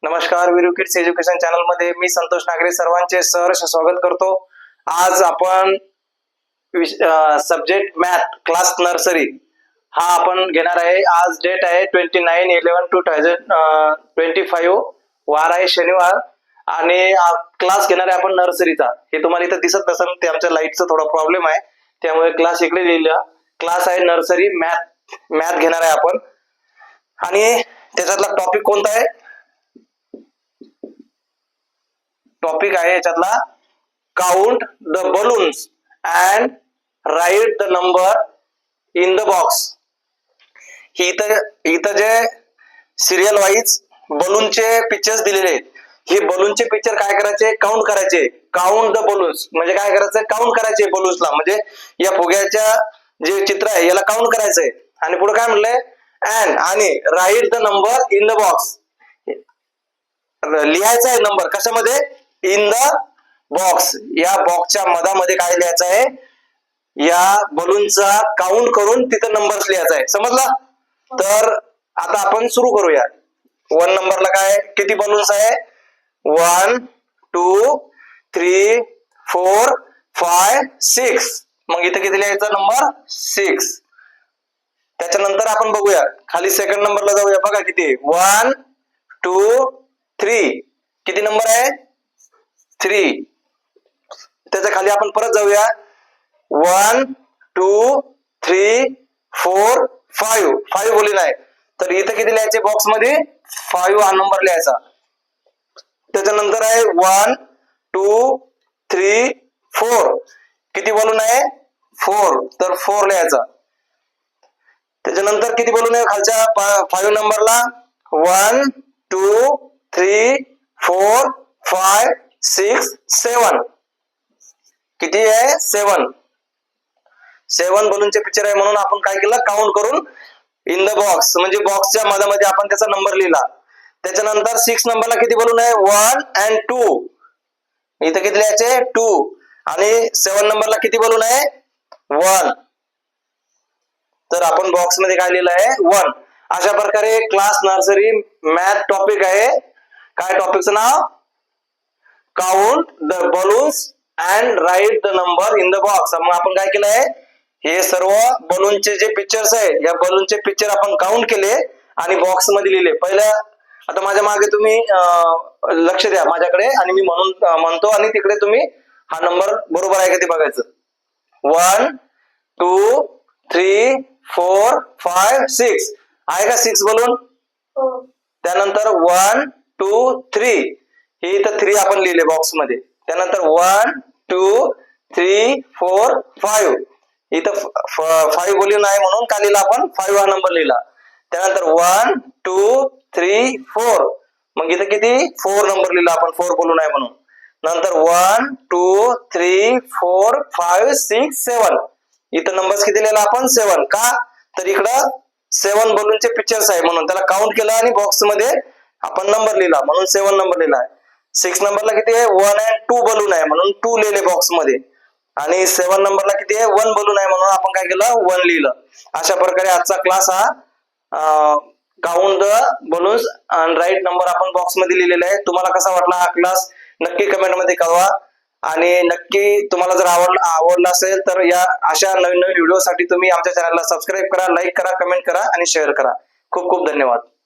नमस्कार, Veeru kids education channel मध्ये मी संतोष नागरे सर्वांचे सहर्ष स्वागत करतो। आज आपण सब्जेक्ट मॅथ क्लास नर्सरी हा आपण घेणार आहे। आज डेट आहे 29/11/2025, वार आहे शनिवार आणि क्लास घेणार आहे आपण नर्सरीचा। हे तुम्हाला इथे दिसत नसेल, ते आमच्या लाईटचा थोडा प्रॉब्लेम आहे, त्यामुळे क्लास इकडे लिहिला। क्लास आहे नर्सरी मॅथ घेणार आहे आपण। आणि त्याच्यातला टॉपिक कोणता आहे? टॉपिक आहे याच्यातला count the balloons and write the number in the box. इथं जे सिरियल वाईज बलूनचे पिक्चर्स दिलेले आहेत, हे बलूनचे पिक्चर काय करायचे? काउंट करायचे। काउंट द बलून्स म्हणजे काय करायचं? काउंट करायचे बलून्सला, म्हणजे या फुग्याच्या जे चित्र आहे याला काउंट करायचंय। आणि पुढे काय म्हणलंय? अँड आणि right the number in the box, लिहायचा आहे नंबर कशामध्ये? In the box. या बॉक्सच्या मधामध्ये काय लिहायचं आहे? या बलूनचा काउंट करून तिथे नंबर्स लिहायचा आहे। समजला? तर आता आपण सुरू करूया। 1 नंबरला काय किती बलून्स आहे? 1 2 3 4 5 6। मग इथे किती लिहायचा? नंबर 6। त्याच्यानंतर आपण बघूया खाली सेकंड नंबरला जाऊया। बघा किती? 1 2 3। किती नंबर आहे? 3। त्याच्या खाली आपण परत जाऊया। 1 2 3 4 5। 5 बोली नाही, तर इथे किती लिहायचे? बॉक्स मध्ये 5 हा नंबर लिहायचा। त्याच्यानंतर आहे 1 2 3 4। किती बलून आहे? 4, तर 4 लिहायचा। त्याच्यानंतर किती बलून आहे खालच्या 5 नंबरला? 1 2 3 4 5 6 7। किती आहे? 7। 7 बलूनचे पिक्चर आहे, म्हणून आपण काय केलं? काउंट करून इन द बॉक्स म्हणजे बॉक्सच्या मधामध्ये आपण त्याचा नंबर लिहिला। त्याच्यानंतर 6 नंबरला किती बलून आहे? 1 and 2। इथे किती लिहायचे? 2। आणि 7 नंबरला किती बलून आहे? 1। तर आपण बॉक्स मध्ये काय लिहिलं आहे? 1। अशा प्रकारे क्लास नर्सरी मॅथ टॉपिक आहे। काय टॉपिकचं नाव? Count the balloons and write the number in the box. मग आपण काय केलंय? हे सर्व बलूनचे जे पिक्चर्स आहे, या बलूनचे पिक्चर आपण काउंट केले आणि बॉक्स मध्ये लिहिले। पहिल्या आता माझ्या मागे तुम्ही लक्ष द्या माझ्याकडे, आणि मी म्हणतो आणि तिकडे तुम्ही हा नंबर बरोबर आहे का ते बघायचं। 1 2 3 4 5 6 आहे का 6 बलून? त्यानंतर 1 2 3, हे इथं 3 आपण लिहिले बॉक्स मध्ये। त्यानंतर 1 2 3 4 5, इथं 5 बलून आहे म्हणून काय लिहिला आपण? 5 हा नंबर लिहिला। त्यानंतर 1 2 3 4, मग इथं किती? 4 नंबर लिहिला आपण, 4 बलून आहे म्हणून। नंतर 1 2 3 4 5 6 7, इथं नंबर्स किती लिहिला आपण? 7। का? तर इकडं 7 बलूनचे पिक्चर्स आहे म्हणून त्याला काउंट केलं आणि बॉक्स मध्ये आपण नंबर लिहिला, म्हणून 7 नंबर लिहिला आहे। 6 नंबरला किती आहे? 1 and 2 बलून आहे म्हणून 2 लिहिले बॉक्स मध्ये। आणि 7 नंबरला किती आहे? 1 बलून आहे म्हणून आपण काय केलं? 1 लिहिलं। अशा प्रकारे आजचा क्लास हा count the balloons and write number आपण बॉक्स मध्ये लिहिलेला आहे। तुम्हाला कसा वाटला हा क्लास नक्की कमेंट मध्ये कळवा, आणि नक्की तुम्हाला जर आवडला असेल तर या अशा नवीन व्हिडिओ साठी तुम्ही आमच्या चॅनलला सबस्क्राईब करा, लाईक करा, कमेंट करा आणि शेअर करा। खूप खूप धन्यवाद।